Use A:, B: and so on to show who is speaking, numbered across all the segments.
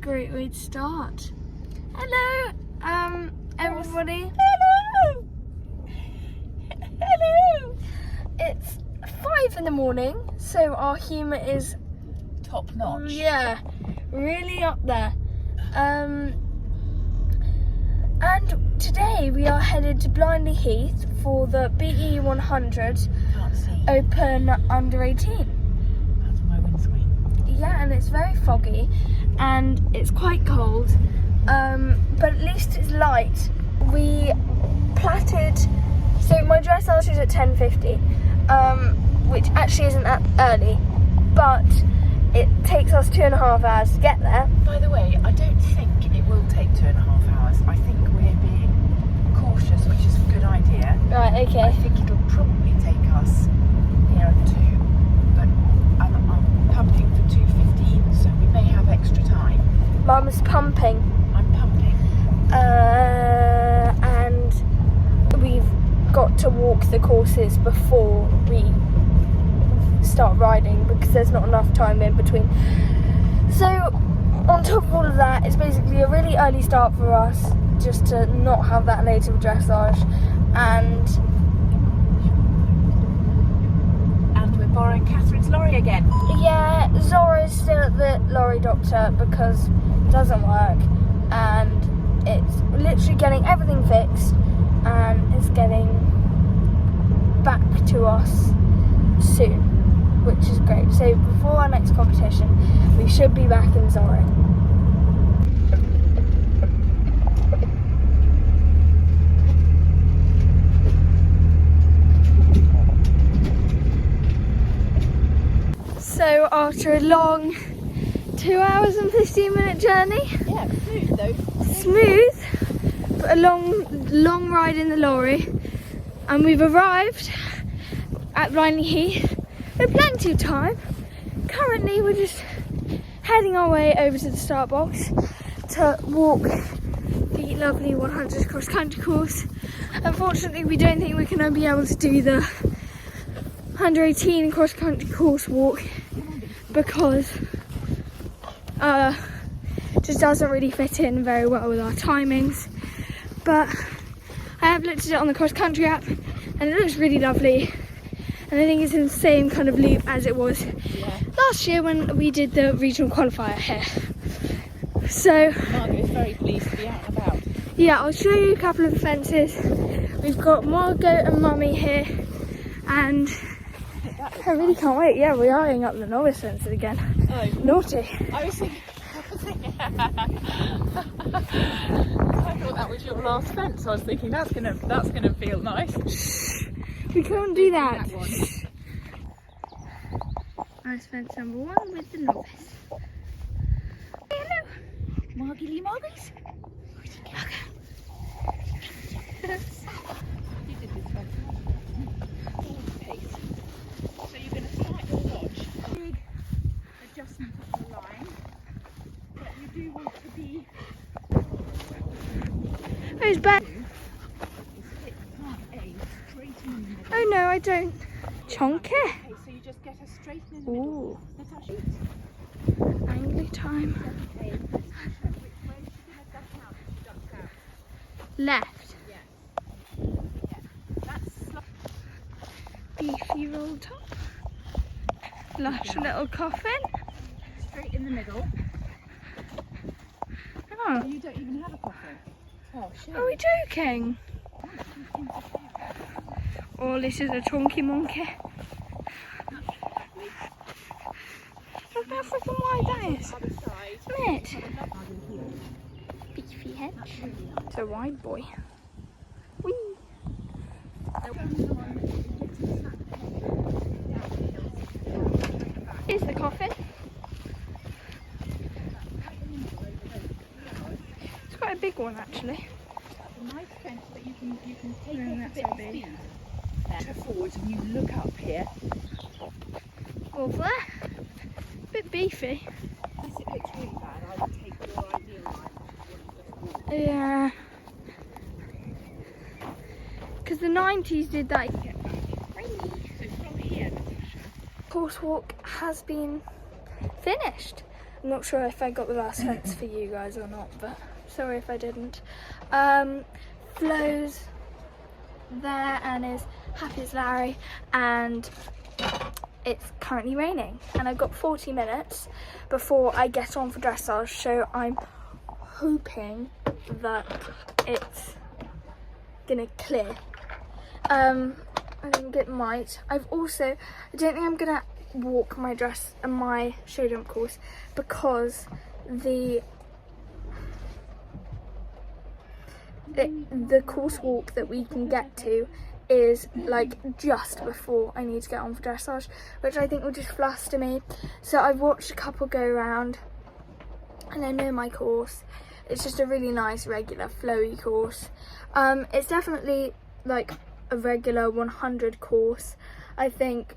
A: great way to start. Hello, everybody.
B: Hello! Hello!
A: It's 5 in the morning, so our humour is
B: Top notch.
A: yeah, really up there. And today we are headed to Blindley Heath for the BE100
B: Can't see.
A: Open Under 18.
B: That's my windscreen.
A: Yeah, and it's very foggy and it's quite cold, but at least it's light. We plaited, so my dressage is at 10:50, which actually isn't that early, but it takes us 2.5 hours to get there.
B: By the way, I don't think it will take 2.5 hours. I think we're being cautious, which is a good idea.
A: Right,
B: I
A: okay.
B: think it'll probably take us near 2, but I'm pumping for 2:15, so we may have extra time.
A: Mum's pumping,
B: I'm pumping.
A: and we've got to walk the courses before we start riding because there's not enough time in between. So on top of all of that, it's basically a really early start for us just to not have that late of a dressage, and
B: we're borrowing Catherine's lorry again.
A: yeah, Zora's still at the lorry doctor because it doesn't work, and it's literally getting everything fixed and it's getting back to us soon, which is great. So before our next competition, we should be back in Zora. So after a long 2 hours and 15-minute journey,
B: Yeah, smooth though.
A: smooth, but a long ride in the lorry, and we've arrived at Blindley Heath with plenty of time. Currently we're just heading our way over to the start box to walk the lovely 100 cross country course. Unfortunately, we don't think we're going to be able to do the under 18 cross country course walk because just doesn't really fit in very well with our timings. But I have looked at it on the cross country app and it looks really lovely, and I think it's in the same kind of loop as it was last year when we did the regional qualifier here. So
B: Margaret is very pleased to be out and about.
A: yeah, I'll show you a couple of fences. We've got Margot and Mummy here, and I really can't wait. Yeah, we are going up the novice fences again.
B: Oh,
A: Naughty.
B: I thought that was your last fence. I was thinking that's gonna feel nice.
A: We can't do that.
B: one.
A: Nice fence number 1 with the novice. Hello.
B: Margily Margies. You did this fence. Pace. So you're going to slightly watch. Big adjustment of the line, but you do want to be.
A: Who's back?
B: Is hit part A straight in the middle.
A: Oh no, I don't. Chonky.
B: Okay, so you just get her straight in the middle.
A: Ooh.
B: Natasha,
A: Angry time.
B: okay. Which way is she going to duck out? She ducks out.
A: Left.
B: Yes. Yeah. That's
A: Beefy roll top. Lush little coffin.
B: straight in the middle.
A: Oh,
B: You don't even have a coffin. Oh, shit.
A: are we joking? Oh, this is a chunky monkey. Look how freaking wide that is.
B: Other side.
A: Isn't it? Beefy head. It's a wide boy. Whee. Here's the coffin. It's quite a big one actually.
B: A nice fence that you can take
A: And
B: off a
A: that's
B: bit
A: a
B: of
A: big.
B: speed. Turn forward and you look up here.
A: Over. Bit beefy.
B: Unless it looks really bad, I would take your ideal line.
A: Yeah. Because the 90s did that.
B: So from here, Natasha.
A: Course walk has been finished. I'm not sure if I got the last fence for you guys or not, but sorry if I didn't. Flo's there and is happy as Larry, and it's currently raining, and I've got 40 minutes before I get on for dressage, so I'm hoping that it's gonna clear. I think it might. I don't think I'm gonna walk my my show jump course, because the course walk that we can get to is like just before I need to get on for dressage, which I think will just fluster me. So I've watched a couple go around and I know my course. It's just a really nice regular flowy course. It's definitely like a regular 100 course. I think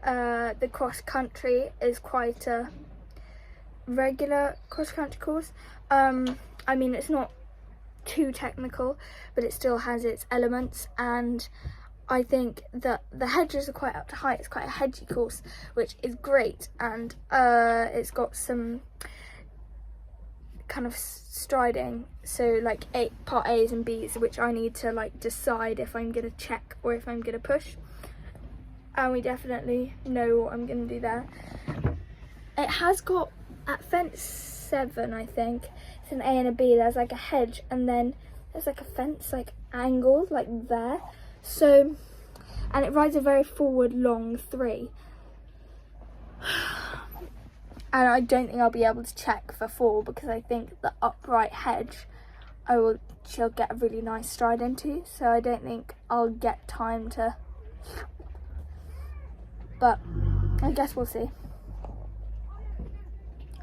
A: the cross country is quite a regular cross country course. I mean, it's not too technical, but it still has its elements, and I think that the hedges are quite up to height. It's quite a hedgy course, which is great, and it's got some kind of striding, so like part A's and B's, which I need to like decide if I'm gonna check or if I'm gonna push, and we definitely know what I'm gonna do there. It has got at fence 7, I think, it's an A and a B, there's like a hedge, and then there's like a fence like angled like there, so, and it rides a very forward long 3, and I don't think I'll be able to check for 4, because I think the upright hedge she'll get a really nice stride into, so I don't think I'll get time to, but I guess we'll see.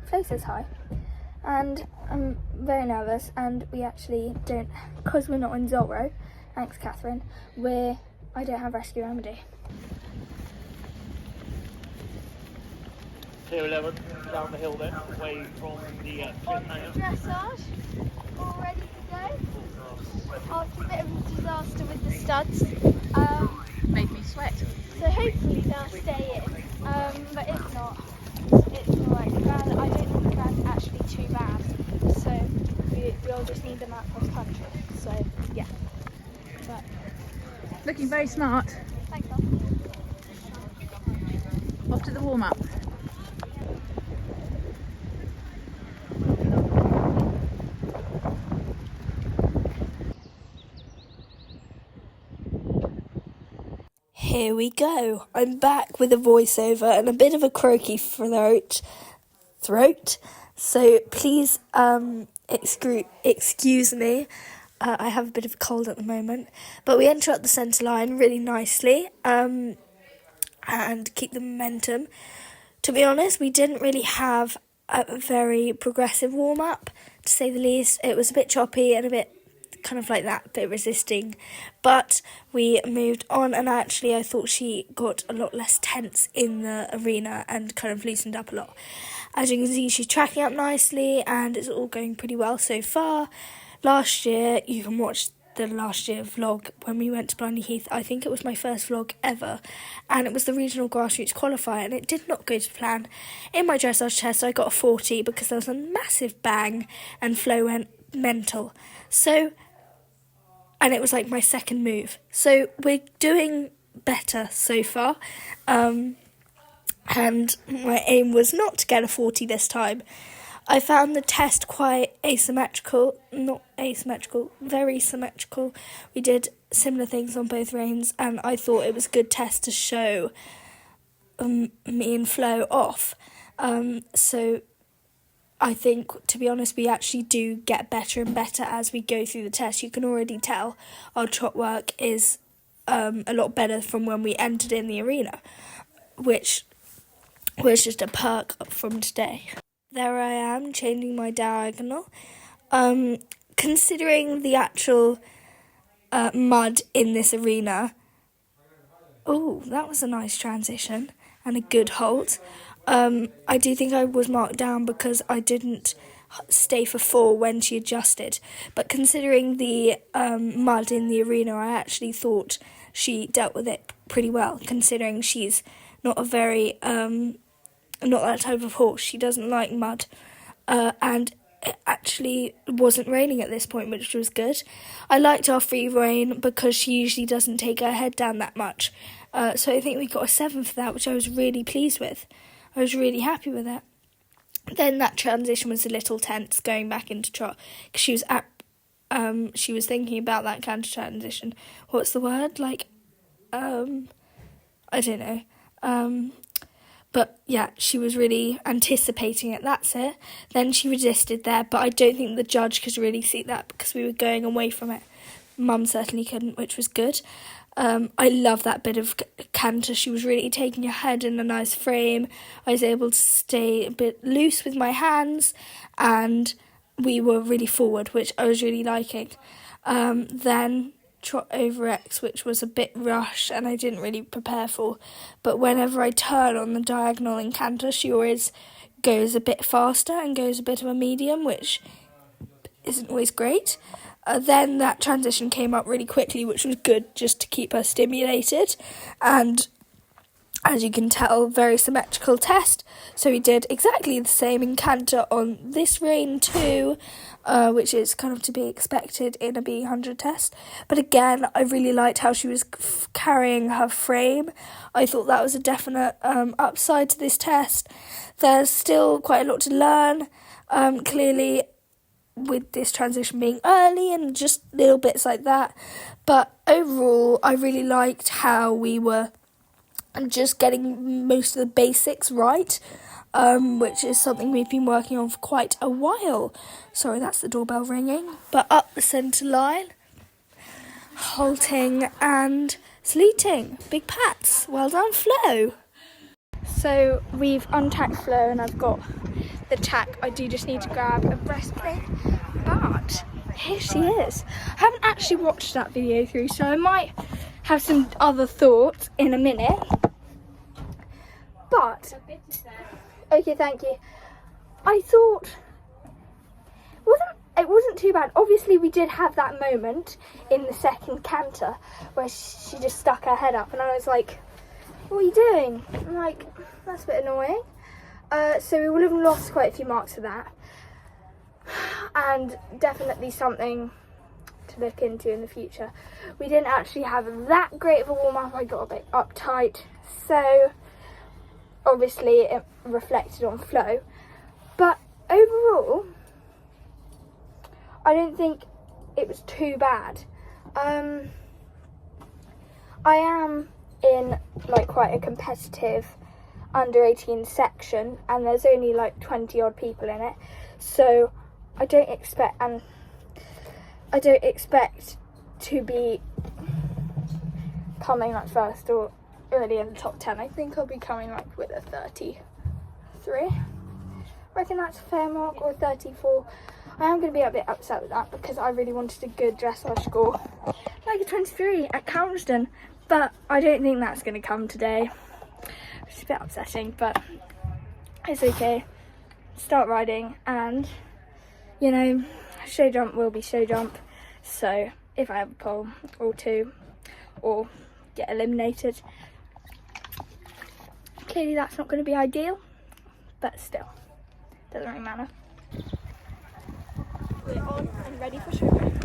A: Face is high, and I'm very nervous, and we actually don't, because we're not in Zorro, thanks Catherine, I don't have rescue remedy.
C: Clear 11 down the hill then, away from the cliffhanger.
A: Dressage, all ready to go. After a bit of a disaster with the studs,
B: Made me sweat.
A: so hopefully they'll stay in, but if not, it's alright. I don't think the ground's actually too bad, so we'll just need them out cross country, so yeah. But
B: Looking very smart.
A: thanks, Mum.
B: Off to the warm up.
D: Here we go. I'm back with a voiceover and a bit of a croaky throat. So please excuse me. I have a bit of a cold at the moment. But we enter up the centre line really nicely and keep the momentum. To be honest, we didn't really have a very progressive warm-up, to say the least. It was a bit choppy and a bit kind of like that, a bit resisting, but we moved on, and actually I thought she got a lot less tense in the arena and kind of loosened up a lot. As you can see, she's tracking up nicely and it's all going pretty well so far. Last year, you can watch the last year vlog when we went to Blindley Heath. I think it was my first vlog ever, and it was the regional grassroots qualifier, and it did not go to plan. In my dressage test, I got a 40 because there was a massive bang and Flo went mental. So, and it was like my second move. So we're doing better so far. And my aim was not to get a 40 this time. I found the test quite very symmetrical. We did similar things on both reins, and I thought it was a good test to show me and Flo off. So I think, to be honest, we actually do get better and better as we go through the test. You can already tell our trot work is a lot better from when we entered in the arena, which was just a perk from today. There I am, changing my diagonal. Considering the actual mud in this arena, oh, that was a nice transition and a good halt. I do think I was marked down because I didn't stay for 4 when she adjusted. But considering the mud in the arena, I actually thought she dealt with it pretty well, considering she's not a very not that type of horse. She doesn't like mud. And it actually wasn't raining at this point, which was good. I liked our free rein because she usually doesn't take her head down that much. So I think we got a 7 for that, which I was really pleased with. I was really happy with it. Then that transition was a little tense going back into trot because she was thinking about that canter transition. What's the word? I don't know. But yeah, she was really anticipating it. That's it. Then she resisted there, but I don't think the judge could really see that because we were going away from it. Mum certainly couldn't, which was good. I love that bit of canter. She was really taking her head in a nice frame. I was able to stay a bit loose with my hands, and we were really forward, which I was really liking. Then trot over X, which was a bit rush and I didn't really prepare for. But whenever I turn on the diagonal in canter, she always goes a bit faster and goes a bit of a medium, which isn't always great. Then that transition came up really quickly, which was good just to keep her stimulated. And as you can tell, very symmetrical test. So we did exactly the same in canter on this rein too, which is kind of to be expected in a B100 test. But again, I really liked how she was carrying her frame. I thought that was a definite upside to this test. There's still quite a lot to learn, clearly, with this transition being early and just little bits like that. But overall, I really liked how we were just getting most of the basics right, which is something we've been working on for quite a while. Sorry, that's the doorbell ringing. But up the centre line, halting and sleeting. Big pats. Well done, Flo.
A: So we've untacked Flo and I've got the tack. I do just need to grab a breastplate, but here she is. I haven't actually watched that video through, so I might have some other thoughts in a minute. But okay, thank you. I thought it wasn't too bad. Obviously, we did have that moment in the second canter where she just stuck her head up, and I was like, "What are you doing?" I'm like, "That's a bit annoying." So we would have lost quite a few marks for that, and definitely something to look into in the future. We didn't actually have that great of a warm-up. I got a bit uptight, so obviously it reflected on Flo. But overall, I don't think it was too bad. I am in quite a competitive under 18 section, and there's only 20 odd people in it, so I don't expect to be coming first or really in the top 10. I think I'll be coming with a 33. I reckon that's a fair mark, or 34. I am going to be a bit upset with that because I really wanted a good dressage score, like a 23 at Camden, but I don't think that's going to come today. It's a bit upsetting, but it's okay. Start riding, and show jump will be show jump. So if I have a pole or two or get eliminated, clearly that's not going to be ideal, but still, doesn't really matter. We're on and ready for show jump.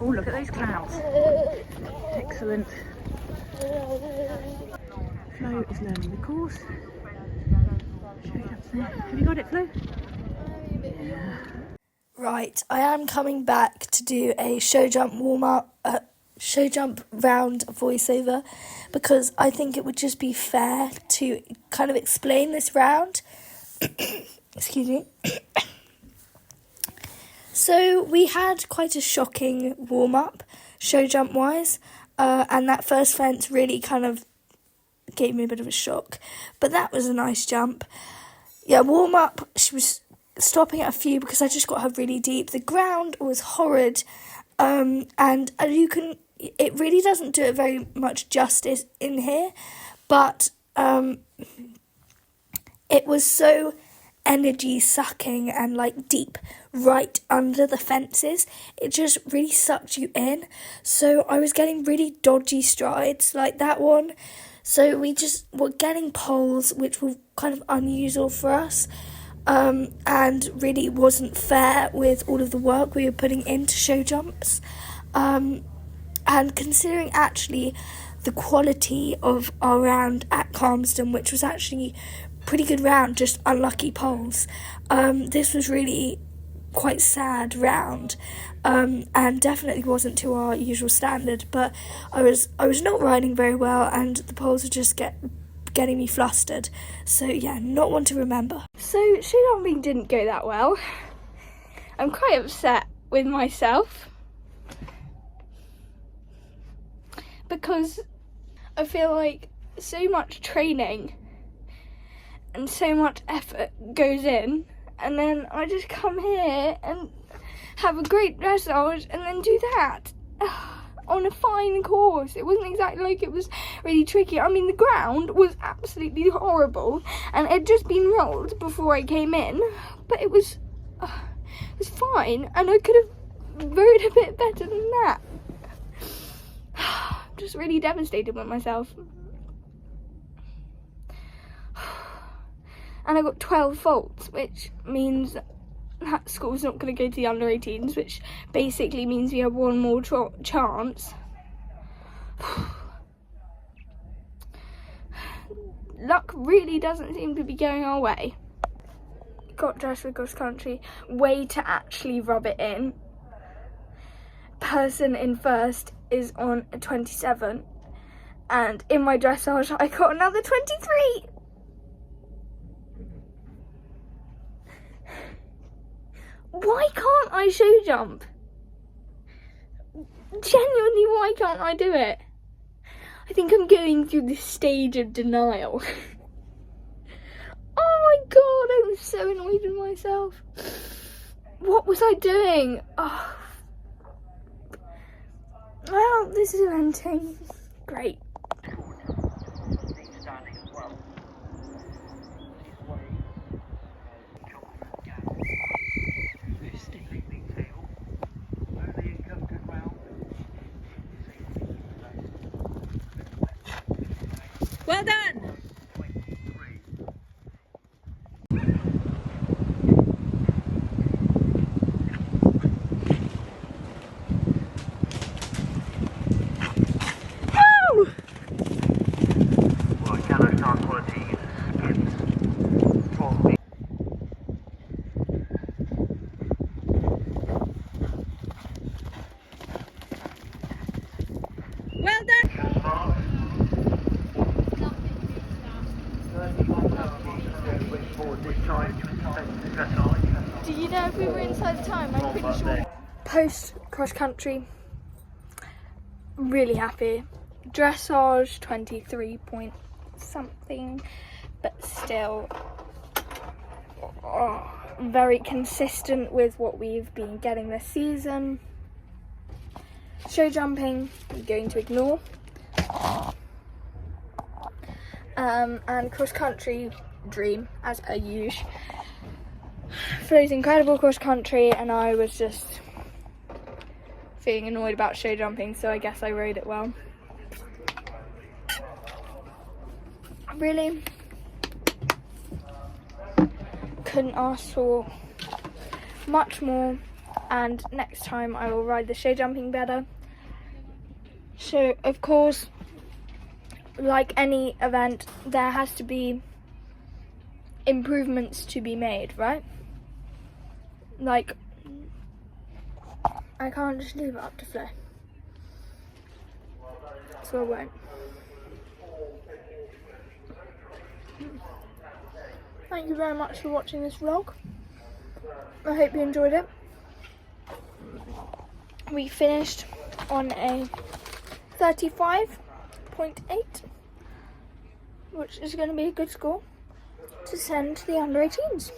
B: Oh, look at those clouds. Excellent. Flo is learning the course. Show jump's there. Have you got it, Flo? Yeah.
D: Right, I am coming back to do a show jump show jump round voiceover, because I think it would just be fair to kind of explain this round. Excuse me. So we had quite a shocking warm-up, show jump wise, and that first fence really kind of gave me a bit of a shock, but that was a nice jump. Yeah, warm-up, she was stopping at a few because I just got her really deep. The ground was horrid, and it really doesn't do it very much justice in here, but it was so energy sucking and deep right under the fences. It just really sucked you in. So I was getting really dodgy strides like that one. So we just were getting poles, which were kind of unusual for us, and really wasn't fair with all of the work we were putting into show jumps. And considering actually the quality of our round at Calmsden, which was actually pretty good round, just unlucky poles, this was really quite sad round, and definitely wasn't to our usual standard. But I was not riding very well, and the poles were just getting me flustered. So yeah, not one to remember.
A: So show jumping didn't go that well. I'm quite upset with myself because I feel like so much training and so much effort goes in, and then I just come here and have a great dressage and then do that on a fine course. It wasn't exactly like it was really tricky. I mean, the ground was absolutely horrible and it had just been rolled before I came in, but it was fine, and I could have rode a bit better than that. I'm just really devastated with myself. And I got 12 faults, which means that school's not going to go to the under 18s, which basically means we have one more chance. Luck really doesn't seem to be going our way. Got dressed for cross country, way to actually rub it in. Person in first is on a 27, and in my dressage I got another 23. Why can't I show jump? Genuinely, why can't I do it? I think I'm going through this stage of denial. Oh my god, I'm so annoyed with myself. What was I doing? Oh. Well, this is eventing. Great.
B: Well done! Well done!
A: Do you know if we were inside the time? I'm pretty sure. Post cross country, really happy. Dressage 23 point something, but still very consistent with what we've been getting this season. Show jumping, I'm going to ignore. And cross country, dream as per usual. Flo's incredible cross country, and I was just feeling annoyed about show jumping, so I guess I rode it well. Really couldn't ask for much more, and next time I will ride the show jumping better. So of course, like any event, there has to be improvements to be made, right? Like, I can't just leave it up to Flo, so I won't. Thank you very much for watching this vlog. I hope you enjoyed it. We finished on a 35.8, which is going to be a good score to send to the under 18s.